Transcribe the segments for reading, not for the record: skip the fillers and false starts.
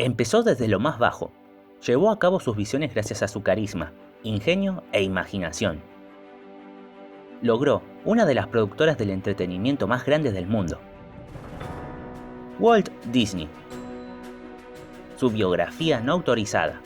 Empezó desde lo más bajo. Llevó a cabo sus visiones gracias a su carisma, ingenio e imaginación. Logró una de las productoras del entretenimiento más grandes del mundo. Walt Disney. Su biografía no autorizada.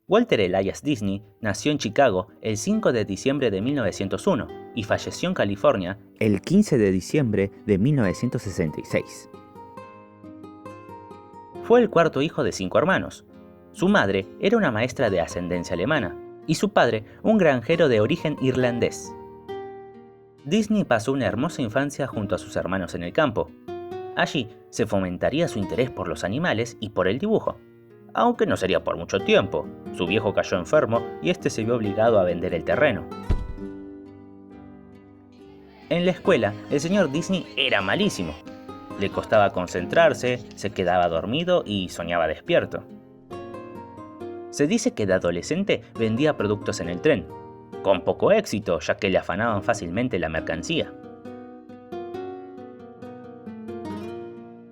Walter Elias Disney nació en Chicago el 5 de diciembre de 1901 y falleció en California el 15 de diciembre de 1966. Fue el cuarto hijo de 5 hermanos. Su madre era una maestra de ascendencia alemana y su padre un granjero de origen irlandés. Disney pasó una hermosa infancia junto a sus hermanos en el campo. Allí se fomentaría su interés por los animales y por el dibujo. Aunque no sería por mucho tiempo. Su viejo cayó enfermo y este se vio obligado a vender el terreno. En la escuela, el señor Disney era malísimo. Le costaba concentrarse, se quedaba dormido y soñaba despierto. Se dice que de adolescente vendía productos en el tren, con poco éxito ya que le afanaban fácilmente la mercancía.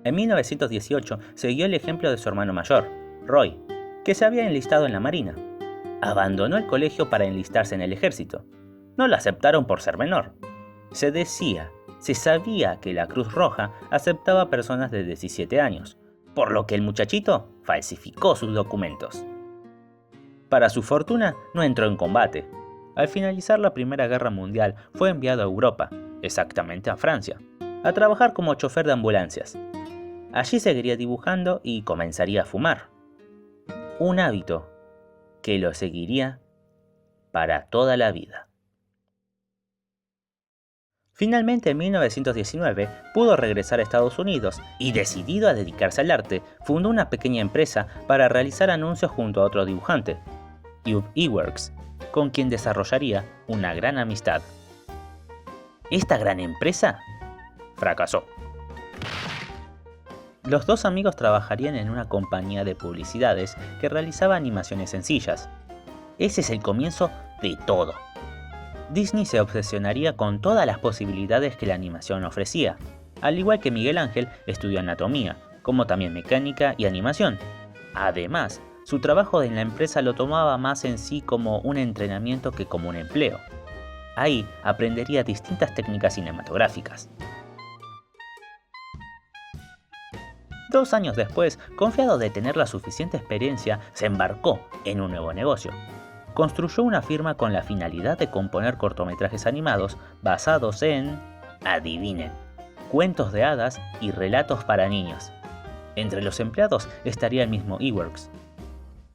En 1918 siguió el ejemplo de su hermano mayor, Roy, que se había enlistado en la Marina. Abandonó el colegio para enlistarse en el ejército. No lo aceptaron por ser menor. Se sabía que la Cruz Roja aceptaba personas de 17 años, por lo que el muchachito falsificó sus documentos. Para su fortuna, no entró en combate. Al finalizar la Primera Guerra Mundial, fue enviado a Europa, exactamente a Francia, a trabajar como chofer de ambulancias. Allí seguiría dibujando y comenzaría a fumar. Un hábito que lo seguiría para toda la vida. Finalmente, en 1919, pudo regresar a Estados Unidos y, decidido a dedicarse al arte, fundó una pequeña empresa para realizar anuncios junto a otro dibujante, Ub Iwerks, con quien desarrollaría una gran amistad. Esta gran empresa fracasó. Los dos amigos trabajarían en una compañía de publicidades que realizaba animaciones sencillas. Ese es el comienzo de todo. Disney se obsesionaría con todas las posibilidades que la animación ofrecía, al igual que Miguel Ángel estudió anatomía, como también mecánica y animación. Además, su trabajo en la empresa lo tomaba más en sí como un entrenamiento que como un empleo. Ahí aprendería distintas técnicas cinematográficas. 2 años después, confiado de tener la suficiente experiencia, se embarcó en un nuevo negocio. Construyó una firma con la finalidad de componer cortometrajes animados basados en, adivinen, cuentos de hadas y relatos para niños. Entre los empleados estaría el mismo Iwerks.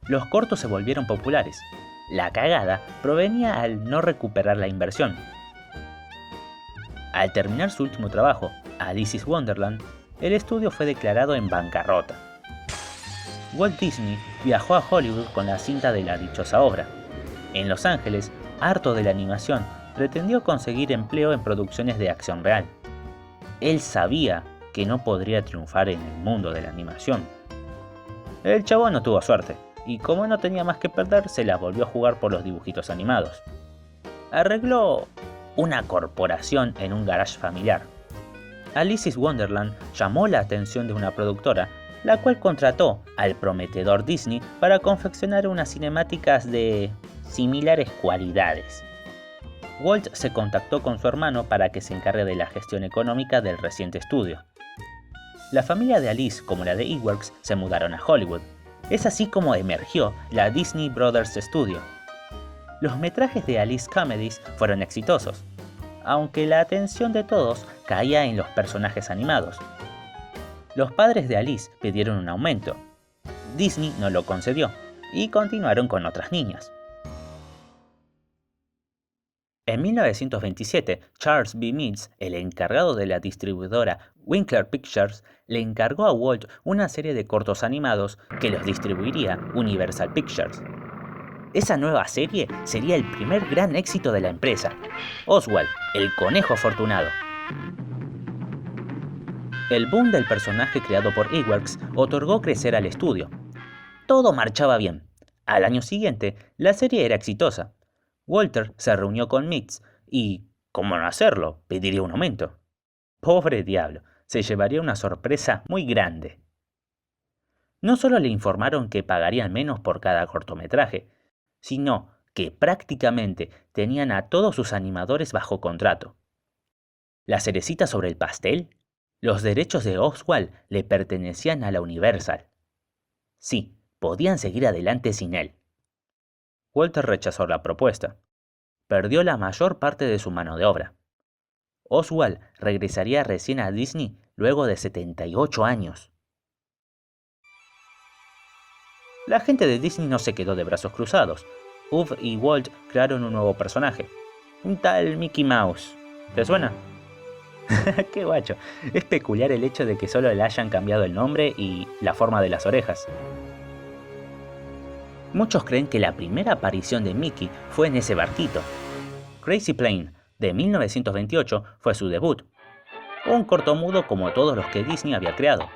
Los cortos se volvieron populares. La cagada provenía al no recuperar la inversión. Al terminar su último trabajo, Alice's Wonderland, el estudio fue declarado en bancarrota. Walt Disney viajó a Hollywood con la cinta de la dichosa obra. En Los Ángeles, harto de la animación, pretendió conseguir empleo en producciones de acción real. Él sabía que no podría triunfar en el mundo de la animación. El chabón no tuvo suerte, y como no tenía más que perder, se la volvió a jugar por los dibujitos animados. Arregló una corporación en un garage familiar. Alice's Wonderland llamó la atención de una productora, la cual contrató al prometedor Disney para confeccionar unas cinemáticas de similares cualidades. Walt se contactó con su hermano para que se encargue de la gestión económica del reciente estudio. La familia de Alice, como la de Iwerks, se mudaron a Hollywood. Es así como emergió la Disney Brothers Studio. Los metrajes de Alice Comedies fueron exitosos, aunque la atención de todos caía en los personajes animados. Los padres de Alice pidieron un aumento. Disney no lo concedió y continuaron con otras niñas. En 1927, Charles B. Meads, el encargado de la distribuidora Winkler Pictures, le encargó a Walt una serie de cortos animados que los distribuiría Universal Pictures. Esa nueva serie sería el primer gran éxito de la empresa, Oswald, el conejo afortunado. El boom del personaje creado por Iwerks otorgó crecer al estudio. Todo marchaba bien. Al año siguiente, la serie era exitosa. Walter se reunió con Mix y, ¿cómo no hacerlo?, pediría un aumento. Pobre diablo, se llevaría una sorpresa muy grande. No solo le informaron que pagarían menos por cada cortometraje, sino que prácticamente tenían a todos sus animadores bajo contrato. La cerecita sobre el pastel, los derechos de Oswald le pertenecían a la Universal. Sí, podían seguir adelante sin él. Walter rechazó la propuesta. Perdió la mayor parte de su mano de obra. Oswald regresaría recién a Disney luego de 78 años. La gente de Disney no se quedó de brazos cruzados. Ub y Walt crearon un nuevo personaje, un tal Mickey Mouse. ¿Te suena? ¡Qué guacho! Es peculiar el hecho de que solo le hayan cambiado el nombre y la forma de las orejas. Muchos creen que la primera aparición de Mickey fue en ese barquito. Crazy Plane, de 1928, fue su debut. Un cortomudo como todos los que Disney había creado.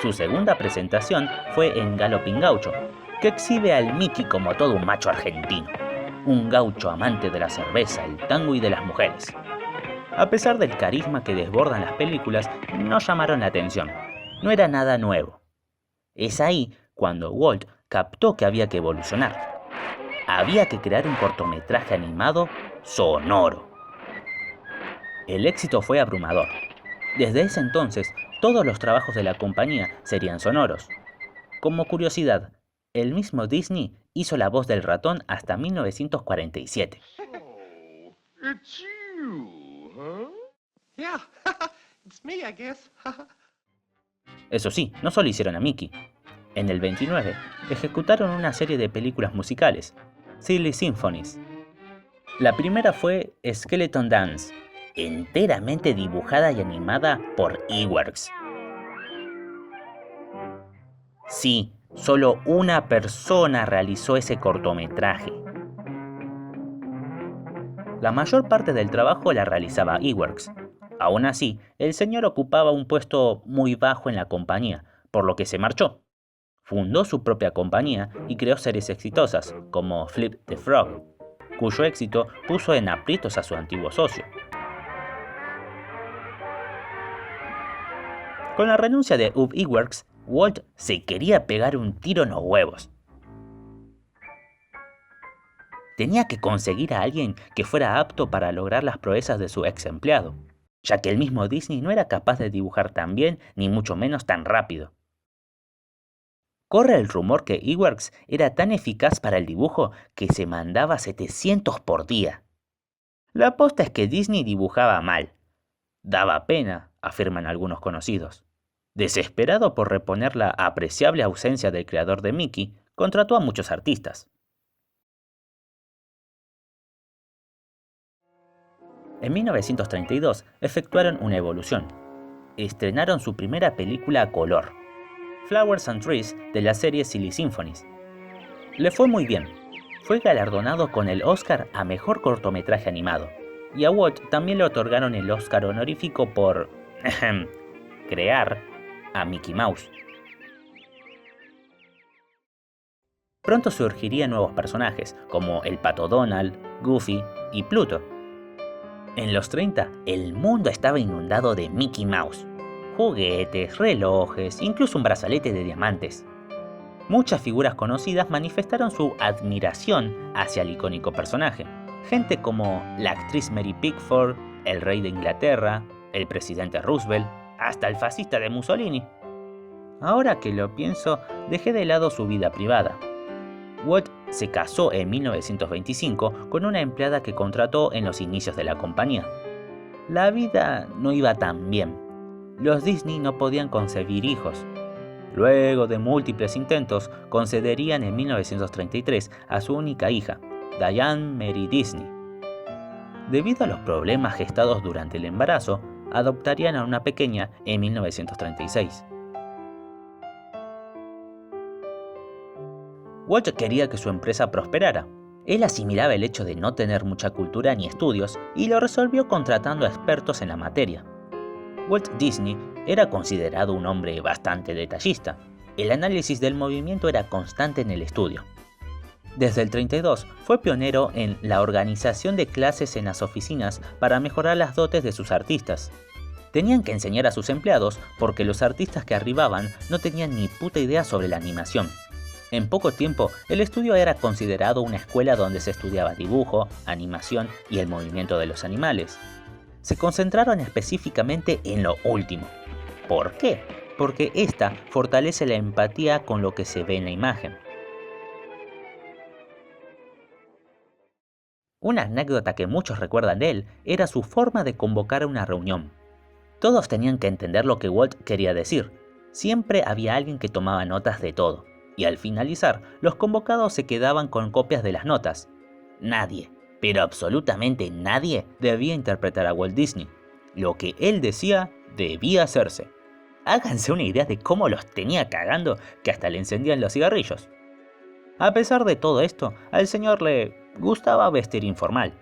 Su segunda presentación fue en Galloping Gaucho, que exhibe al Mickey como todo un macho argentino. Un gaucho amante de la cerveza, el tango y de las mujeres. A pesar del carisma que desbordan las películas, no llamaron la atención. No era nada nuevo. Es ahí cuando Walt captó que había que evolucionar. Había que crear un cortometraje animado sonoro. El éxito fue abrumador. Desde ese entonces, todos los trabajos de la compañía serían sonoros. Como curiosidad, el mismo Disney hizo la voz del ratón hasta 1947. Oh, it's you, huh? Yeah, it's me, I guess. Eso sí, no solo hicieron a Mickey. En el 29, ejecutaron una serie de películas musicales, Silly Symphonies. La primera fue Skeleton Dance, enteramente dibujada y animada por Iwerks. Sí, solo una persona realizó ese cortometraje. La mayor parte del trabajo la realizaba Iwerks. Aún así, el señor ocupaba un puesto muy bajo en la compañía, por lo que se marchó. Fundó su propia compañía y creó series exitosas, como Flip the Frog, cuyo éxito puso en aprietos a su antiguo socio. Con la renuncia de Ub Iwerks, Walt se quería pegar un tiro en los huevos. Tenía que conseguir a alguien que fuera apto para lograr las proezas de su ex empleado, ya que el mismo Disney no era capaz de dibujar tan bien ni mucho menos tan rápido. Corre el rumor que Iwerks era tan eficaz para el dibujo que se mandaba 700 por día. La aposta es que Disney dibujaba mal. Daba pena, afirman algunos conocidos. Desesperado por reponer la apreciable ausencia del creador de Mickey, contrató a muchos artistas. En 1932 efectuaron una evolución. Estrenaron su primera película a color, Flowers and Trees, de la serie Silly Symphonies. Le fue muy bien. Fue galardonado con el Oscar a Mejor Cortometraje Animado. Y a Walt también le otorgaron el Oscar honorífico por crear a Mickey Mouse. Pronto surgirían nuevos personajes, como el Pato Donald, Goofy y Pluto. En los 30, el mundo estaba inundado de Mickey Mouse. Juguetes, relojes, incluso un brazalete de diamantes. Muchas figuras conocidas manifestaron su admiración hacia el icónico personaje. Gente como la actriz Mary Pickford, el rey de Inglaterra, el presidente Roosevelt, hasta el fascista de Mussolini. Ahora que lo pienso, dejé de lado su vida privada. Walt se casó en 1925 con una empleada que contrató en los inicios de la compañía. La vida no iba tan bien. Los Disney no podían concebir hijos. Luego de múltiples intentos, concederían en 1933 a su única hija, Diane Mary Disney. Debido a los problemas gestados durante el embarazo, adoptarían a una pequeña en 1936. Walt quería que su empresa prosperara. Él asimilaba el hecho de no tener mucha cultura ni estudios y lo resolvió contratando a expertos en la materia. Walt Disney era considerado un hombre bastante detallista. El análisis del movimiento era constante en el estudio. Desde el 32 fue pionero en la organización de clases en las oficinas para mejorar las dotes de sus artistas. Tenían que enseñar a sus empleados porque los artistas que arribaban no tenían ni puta idea sobre la animación. En poco tiempo, el estudio era considerado una escuela donde se estudiaba dibujo, animación y el movimiento de los animales. Se concentraron específicamente en lo último. ¿Por qué? Porque esta fortalece la empatía con lo que se ve en la imagen. Una anécdota que muchos recuerdan de él era su forma de convocar a una reunión. Todos tenían que entender lo que Walt quería decir. Siempre había alguien que tomaba notas de todo, y al finalizar, los convocados se quedaban con copias de las notas. Nadie, pero absolutamente nadie, debía interpretar a Walt Disney. Lo que él decía debía hacerse. Háganse una idea de cómo los tenía cagando que hasta le encendían los cigarrillos. A pesar de todo esto, al señor le gustaba vestir informal.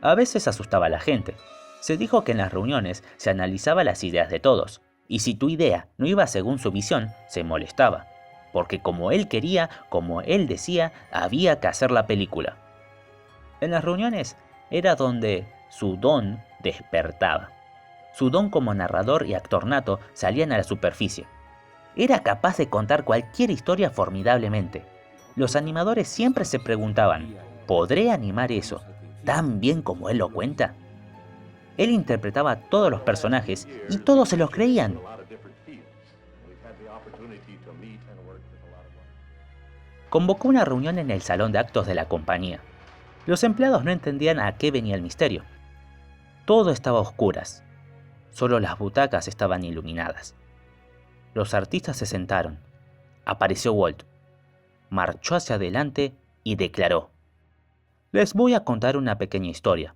A veces asustaba a la gente. Se dijo que en las reuniones se analizaba las ideas de todos, y si tu idea no iba según su visión, se molestaba, porque como él quería, como él decía, había que hacer la película. En las reuniones era donde su don despertaba. Su don como narrador y actor nato salían a la superficie. Era capaz de contar cualquier historia formidablemente. Los animadores siempre se preguntaban, ¿podré animar eso tan bien como él lo cuenta? Él interpretaba a todos los personajes y todos se los creían. Convocó una reunión en el salón de actos de la compañía. Los empleados no entendían a qué venía el misterio. Todo estaba a oscuras. Solo las butacas estaban iluminadas. Los artistas se sentaron. Apareció Walt. Marchó hacia adelante y declaró: les voy a contar una pequeña historia.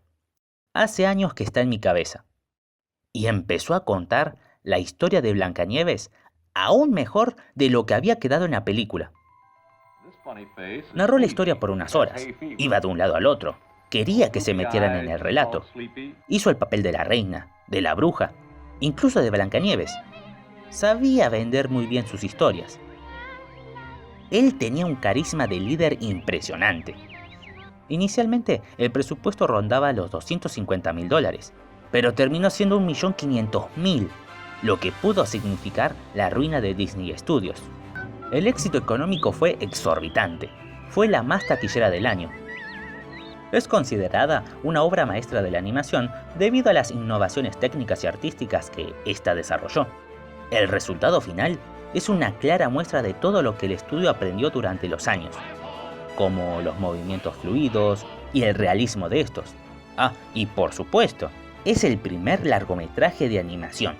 Hace años que está en mi cabeza. Y empezó a contar la historia de Blancanieves aún mejor de lo que había quedado en la película. Narró la historia por unas horas. Iba de un lado al otro. Quería que se metieran en el relato. Hizo el papel de la reina, de la bruja, incluso de Blancanieves. Sabía vender muy bien sus historias. Él tenía un carisma de líder impresionante. Inicialmente, el presupuesto rondaba los $250.000, pero terminó siendo $1.500.000, lo que pudo significar la ruina de Disney Studios. El éxito económico fue exorbitante. Fue la más taquillera del año. Es considerada una obra maestra de la animación debido a las innovaciones técnicas y artísticas que ésta desarrolló. El resultado final es una clara muestra de todo lo que el estudio aprendió durante los años, como los movimientos fluidos y el realismo de estos. Y por supuesto, es el primer largometraje de animación.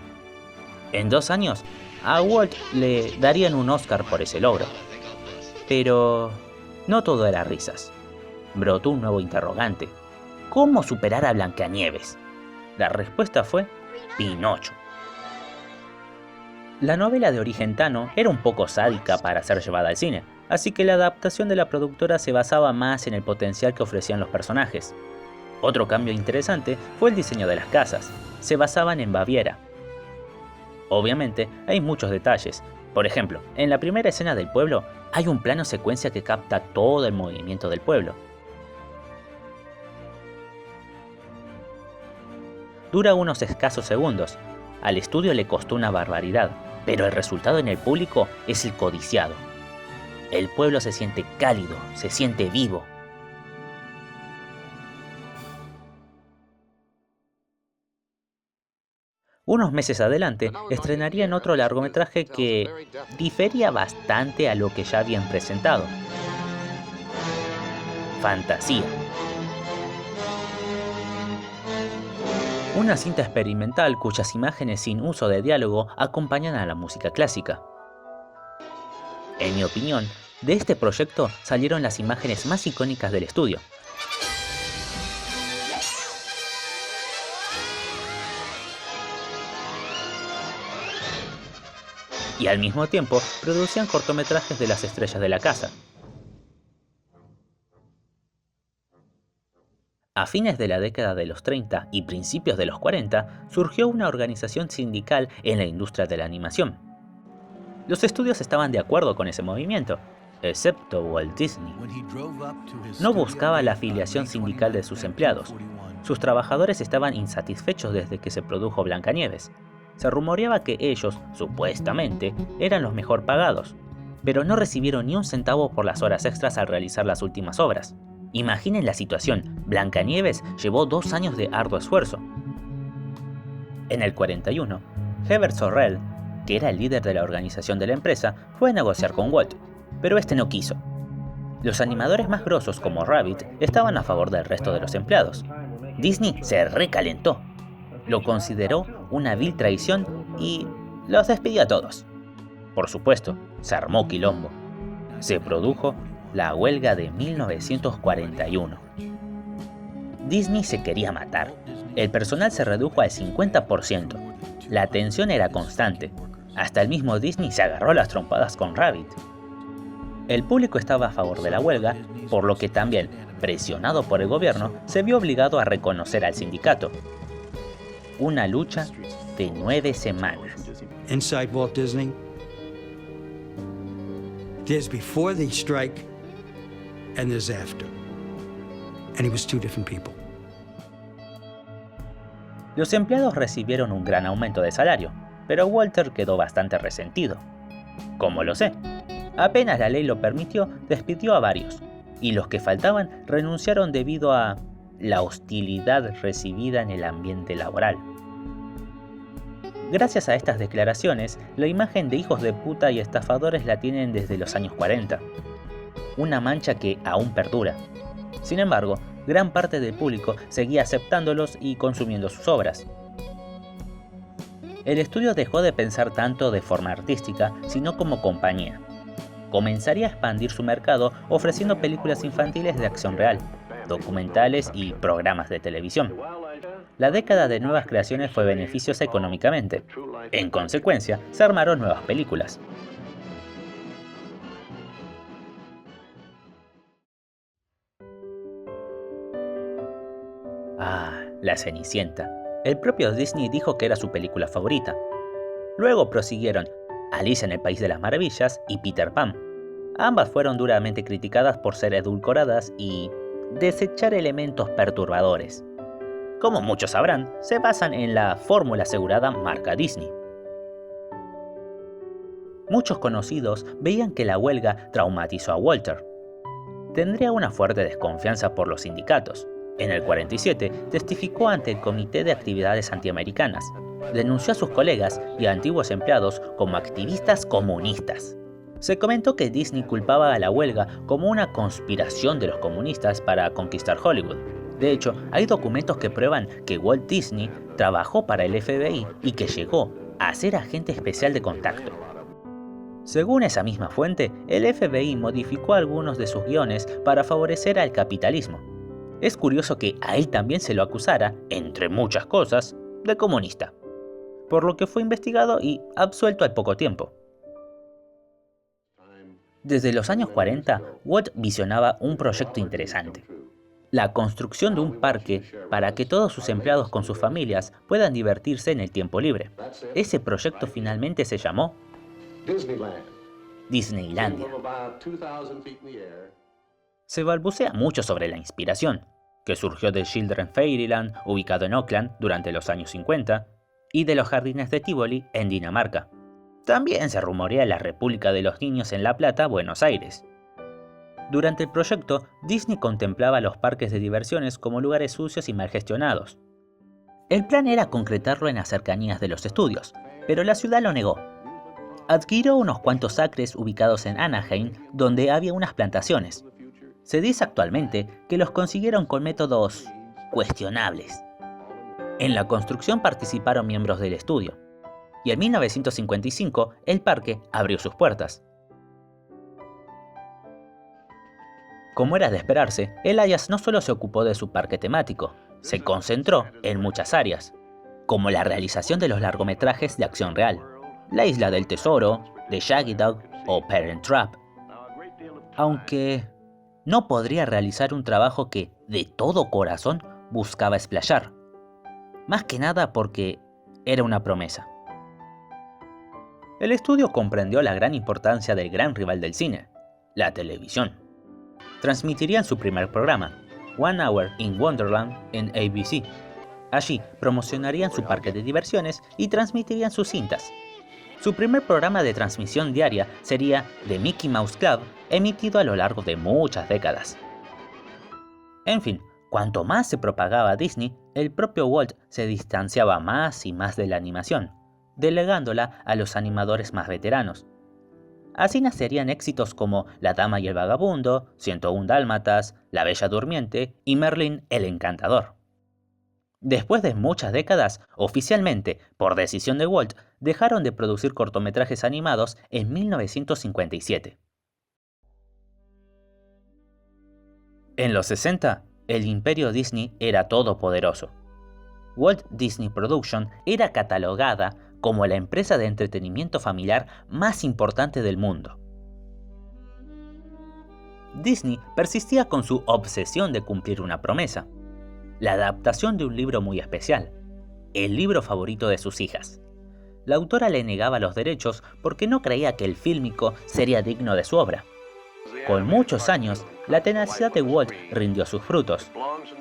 En 2 años, a Walt le darían un Oscar por ese logro. Pero no todo era risas. Brotó un nuevo interrogante. ¿Cómo superar a Blancanieves? La respuesta fue Pinocho. La novela de origen tano era un poco sádica para ser llevada al cine, así que la adaptación de la productora se basaba más en el potencial que ofrecían los personajes. Otro cambio interesante fue el diseño de las casas. Se basaban en Baviera. Obviamente, hay muchos detalles. Por ejemplo, en la primera escena del pueblo, hay un plano secuencia que capta todo el movimiento del pueblo. Dura unos escasos segundos. Al estudio le costó una barbaridad, pero el resultado en el público es el codiciado. El pueblo se siente cálido, se siente vivo. Unos meses adelante, estrenarían otro largometraje que difería bastante a lo que ya habían presentado. Fantasía. Una cinta experimental cuyas imágenes sin uso de diálogo acompañan a la música clásica. En mi opinión, de este proyecto salieron las imágenes más icónicas del estudio. Y al mismo tiempo producían cortometrajes de las estrellas de la casa. A fines de la década de los 30 y principios de los 40, surgió una organización sindical en la industria de la animación. Los estudios estaban de acuerdo con ese movimiento, excepto Walt Disney. No buscaba la afiliación sindical de sus empleados. Sus trabajadores estaban insatisfechos desde que se produjo Blancanieves. Se rumoreaba que ellos, supuestamente, eran los mejor pagados, pero no recibieron ni un centavo por las horas extras al realizar las últimas obras. Imaginen la situación, Blancanieves llevó 2 años de arduo esfuerzo. En el 41, Herbert Sorrell, que era el líder de la organización de la empresa, fue a negociar con Walt, pero este no quiso. Los animadores más grosos como Rabbit estaban a favor del resto de los empleados. Disney se recalentó, lo consideró una vil traición y los despidió a todos. Por supuesto, se armó quilombo. Se produjo la huelga de 1941. Disney se quería matar. El personal se redujo al 50%. La tensión era constante. Hasta el mismo Disney se agarró a las trompadas con Rabbit. El público estaba a favor de la huelga, por lo que también, presionado por el gobierno, se vio obligado a reconocer al sindicato. Una lucha de 9 semanas. Inside Walt Disney, there's before the strike and there's after. And it was 2 different people. Los empleados recibieron un gran aumento de salario, pero Walter quedó bastante resentido. ¿Cómo lo sé? Apenas la ley lo permitió, despidió a varios, y los que faltaban renunciaron debido a la hostilidad recibida en el ambiente laboral. Gracias a estas declaraciones, la imagen de hijos de puta y estafadores la tienen desde los años 40. Una mancha que aún perdura. Sin embargo, gran parte del público seguía aceptándolos y consumiendo sus obras. El estudio dejó de pensar tanto de forma artística, sino como compañía. Comenzaría a expandir su mercado ofreciendo películas infantiles de acción real, documentales y programas de televisión. La década de nuevas creaciones fue beneficiosa económicamente. En consecuencia, se armaron nuevas películas. La Cenicienta. El propio Disney dijo que era su película favorita. Luego prosiguieron Alicia en el País de las Maravillas y Peter Pan. Ambas fueron duramente criticadas por ser edulcoradas y desechar elementos perturbadores. Como muchos sabrán, se basan en la fórmula asegurada marca Disney. Muchos conocidos veían que la huelga traumatizó a Walter. Tendría una fuerte desconfianza por los sindicatos. En el 47 testificó ante el Comité de Actividades Antiamericanas. Denunció a sus colegas y a antiguos empleados como activistas comunistas. Se comentó que Disney culpaba a la huelga como una conspiración de los comunistas para conquistar Hollywood. De hecho, hay documentos que prueban que Walt Disney trabajó para el FBI y que llegó a ser agente especial de contacto. Según esa misma fuente, el FBI modificó algunos de sus guiones para favorecer al capitalismo. Es curioso que a él también se lo acusara, entre muchas cosas, de comunista, por lo que fue investigado y absuelto al poco tiempo. Desde los años 40, Walt visionaba un proyecto interesante: la construcción de un parque para que todos sus empleados con sus familias puedan divertirse en el tiempo libre. Ese proyecto finalmente se llamó Disneylandia. Se balbucea mucho sobre la inspiración, que surgió de Children's Fairyland, ubicado en Auckland durante los años 50, y de los jardines de Tivoli en Dinamarca. También se rumorea la República de los Niños en La Plata, Buenos Aires. Durante el proyecto, Disney contemplaba los parques de diversiones como lugares sucios y mal gestionados. El plan era concretarlo en las cercanías de los estudios, pero la ciudad lo negó. Adquirió unos cuantos acres ubicados en Anaheim, donde había unas plantaciones. Se dice actualmente que los consiguieron con métodos cuestionables. En la construcción participaron miembros del estudio, y en 1955 el parque abrió sus puertas. Como era de esperarse, el Ayas no solo se ocupó de su parque temático, se concentró en muchas áreas, como la realización de los largometrajes de acción real, La Isla del Tesoro, The Shaggy Dog o Parent Trap. Aunque no podría realizar un trabajo que, de todo corazón, buscaba explayar. Más que nada porque era una promesa. El estudio comprendió la gran importancia del gran rival del cine. la televisión. Transmitirían su primer programa, One Hour in Wonderland, en ABC. Allí promocionarían su parque de diversiones y transmitirían sus cintas. Su primer programa de transmisión diaria sería The Mickey Mouse Club, emitido a lo largo de muchas décadas. En fin, cuanto más se propagaba Disney, el propio Walt se distanciaba más y más de la animación, delegándola a los animadores más veteranos. Así nacerían éxitos como La Dama y el Vagabundo, 101 Dálmatas, La Bella Durmiente y Merlín el Encantador. Después de muchas décadas, oficialmente, por decisión de Walt, dejaron de producir cortometrajes animados en 1957. En los 60, el imperio Disney era todopoderoso. Walt Disney Production era catalogada como la empresa de entretenimiento familiar más importante del mundo. Disney persistía con su obsesión de cumplir una promesa: la adaptación de un libro muy especial, el libro favorito de sus hijas. La autora le negaba los derechos porque no creía que el fílmico sería digno de su obra. Con muchos años, la tenacidad de Walt rindió sus frutos.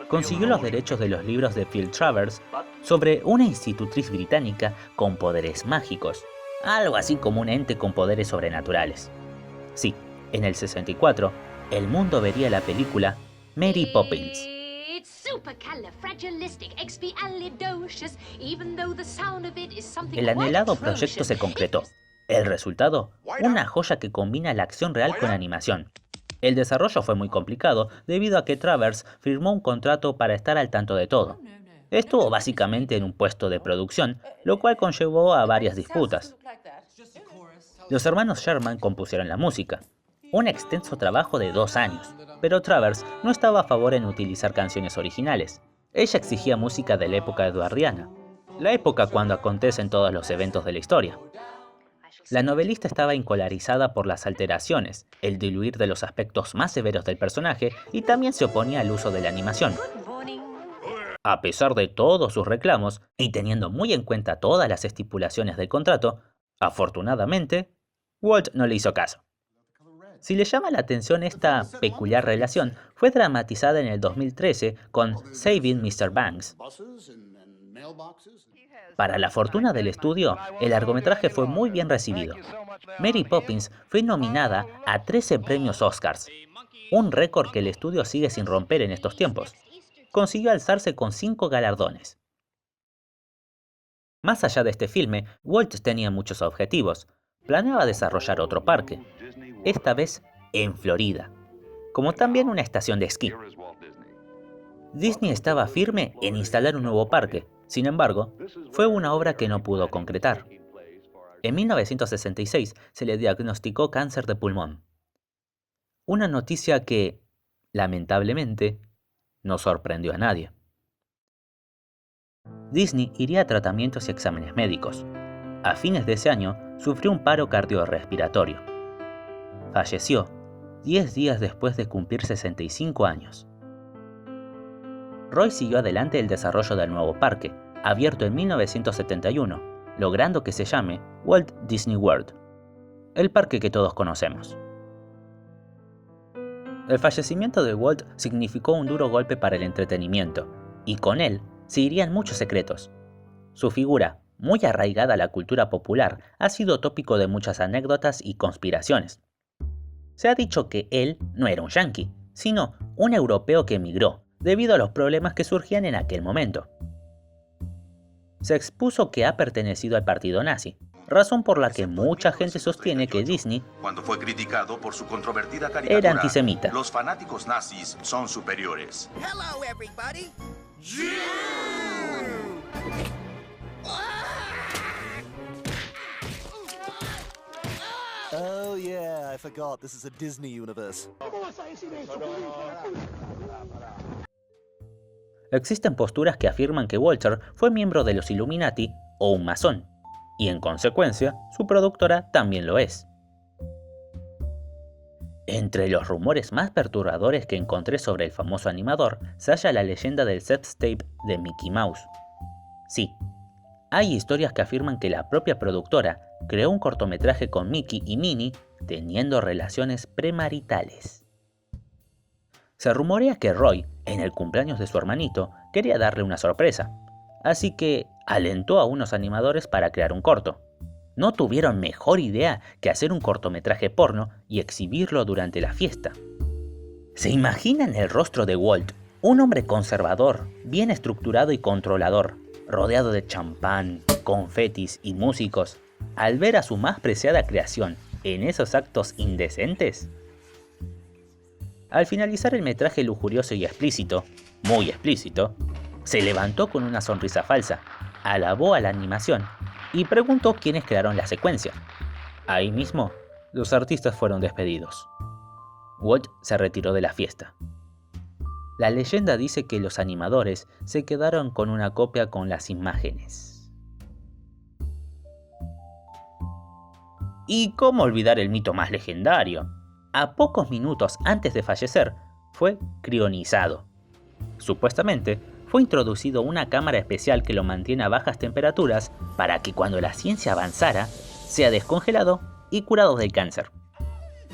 Consiguió los derechos de los libros de Phil Travers sobre una institutriz británica con poderes mágicos, algo así como un ente con poderes sobrenaturales. Sí, en el 64, el mundo vería la película Mary Poppins. El anhelado proyecto se concretó. El resultado, una joya que combina la acción real con animación. El desarrollo fue muy complicado debido a que Travers firmó un contrato para estar al tanto de todo. Estuvo básicamente en un puesto de producción, lo cual conllevó a varias disputas. Los hermanos Sherman compusieron la música, un extenso trabajo de 2 años, pero Travers no estaba a favor en utilizar canciones originales. Ella exigía música de la época eduardiana, la época cuando acontecen todos los eventos de la historia. La novelista estaba encolarizada por las alteraciones, el diluir de los aspectos más severos del personaje y también se oponía al uso de la animación. A pesar de todos sus reclamos, y teniendo muy en cuenta todas las estipulaciones del contrato, afortunadamente, Walt no le hizo caso. Si le llama la atención esta peculiar relación, fue dramatizada en el 2013 con Saving Mr. Banks. Para la fortuna del estudio, el largometraje fue muy bien recibido. Mary Poppins fue nominada a 13 premios Oscars, un récord que el estudio sigue sin romper en estos tiempos. Consiguió alzarse con 5 galardones. Más allá de este filme, Walt tenía muchos objetivos. Planeaba desarrollar otro parque, esta vez en Florida, como también una estación de esquí. Disney estaba firme en instalar un nuevo parque. Sin embargo, fue una obra que no pudo concretar. En 1966 se le diagnosticó cáncer de pulmón. Una noticia que, lamentablemente, no sorprendió a nadie. Disney iría a tratamientos y exámenes médicos. A fines de ese año, sufrió un paro cardiorrespiratorio. Falleció 10 días después de cumplir 65 años. Roy siguió adelante el desarrollo del nuevo parque, abierto en 1971, logrando que se llame Walt Disney World, el parque que todos conocemos. El fallecimiento de Walt significó un duro golpe para el entretenimiento, y con él se irían muchos secretos. Su figura, muy arraigada a la cultura popular, ha sido tópico de muchas anécdotas y conspiraciones. Se ha dicho que él no era un yanqui, sino un europeo que emigró, debido a los problemas que surgían en aquel momento. Se expuso que ha pertenecido al partido nazi, razón por la que mucha gente sostiene que Disney, cuando fue criticado por su controvertida caricatura, era antisemita. Los fanáticos nazis son superiores. Hello, everybody. Oh yeah, I forgot this is a Disney universe. Existen posturas que afirman que Walter fue miembro de los Illuminati o un masón, y en consecuencia, su productora también lo es. Entre los rumores más perturbadores que encontré sobre el famoso animador se halla la leyenda del sex tape de Mickey Mouse. Sí, hay historias que afirman que la propia productora creó un cortometraje con Mickey y Minnie teniendo relaciones premaritales. Se rumorea que Roy, en el cumpleaños de su hermanito, quería darle una sorpresa, así que alentó a unos animadores para crear un corto. No tuvieron mejor idea que hacer un cortometraje porno y exhibirlo durante la fiesta. ¿Se imaginan el rostro de Walt, un hombre conservador, bien estructurado y controlador, rodeado de champán, confetis y músicos, al ver a su más preciada creación en esos actos indecentes? Al finalizar el metraje lujurioso y explícito, muy explícito, se levantó con una sonrisa falsa, alabó a la animación y preguntó quiénes crearon la secuencia. Ahí mismo, los artistas fueron despedidos. Walt se retiró de la fiesta. La leyenda dice que los animadores se quedaron con una copia con las imágenes. ¿Y cómo olvidar el mito más legendario? A pocos minutos antes de fallecer, fue crionizado. Supuestamente, fue introducido una cámara especial que lo mantiene a bajas temperaturas para que cuando la ciencia avanzara, sea descongelado y curado del cáncer.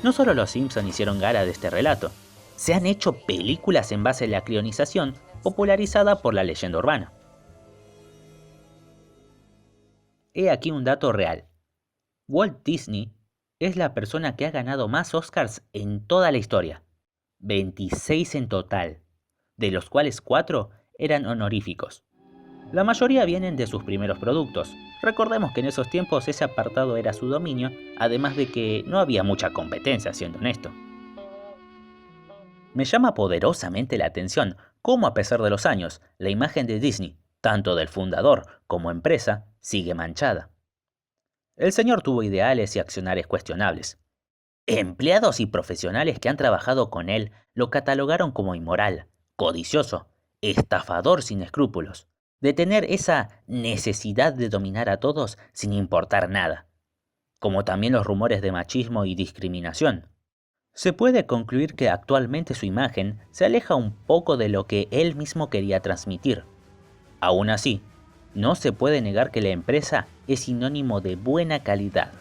No solo los Simpson hicieron gala de este relato, se han hecho películas en base a la crionización popularizada por la leyenda urbana. He aquí un dato real. Walt Disney es la persona que ha ganado más Oscars en toda la historia, 26 en total, de los cuales 4 eran honoríficos. La mayoría vienen de sus primeros productos. Recordemos que en esos tiempos ese apartado era su dominio, además de que no había mucha competencia, siendo honesto. Me llama poderosamente la atención cómo, a pesar de los años, la imagen de Disney, tanto del fundador como empresa, sigue manchada. El señor tuvo ideales y accionarios cuestionables. Empleados y profesionales que han trabajado con él lo catalogaron como inmoral, codicioso, estafador sin escrúpulos, de tener esa necesidad de dominar a todos sin importar nada, como también los rumores de machismo y discriminación. Se puede concluir que actualmente su imagen se aleja un poco de lo que él mismo quería transmitir. Aún así, no se puede negar que la empresa es sinónimo de buena calidad.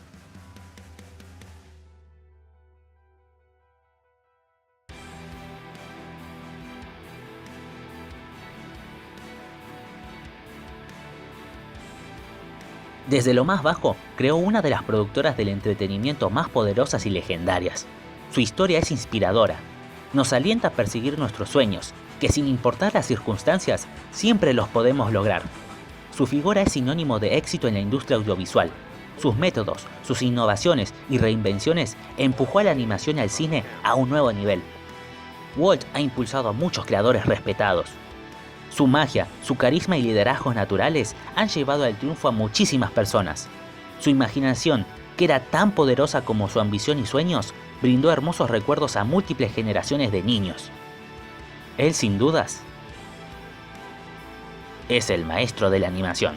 Desde lo más bajo, creó una de las productoras del entretenimiento más poderosas y legendarias. Su historia es inspiradora. Nos alienta a perseguir nuestros sueños, que sin importar las circunstancias, siempre los podemos lograr. Su figura es sinónimo de éxito en la industria audiovisual. Sus métodos, sus innovaciones y reinvenciones empujó a la animación y al cine a un nuevo nivel. Walt ha impulsado a muchos creadores respetados. Su magia, su carisma y liderazgos naturales han llevado al triunfo a muchísimas personas. Su imaginación, que era tan poderosa como su ambición y sueños, brindó hermosos recuerdos a múltiples generaciones de niños. Él, sin dudas, es el maestro de la animación.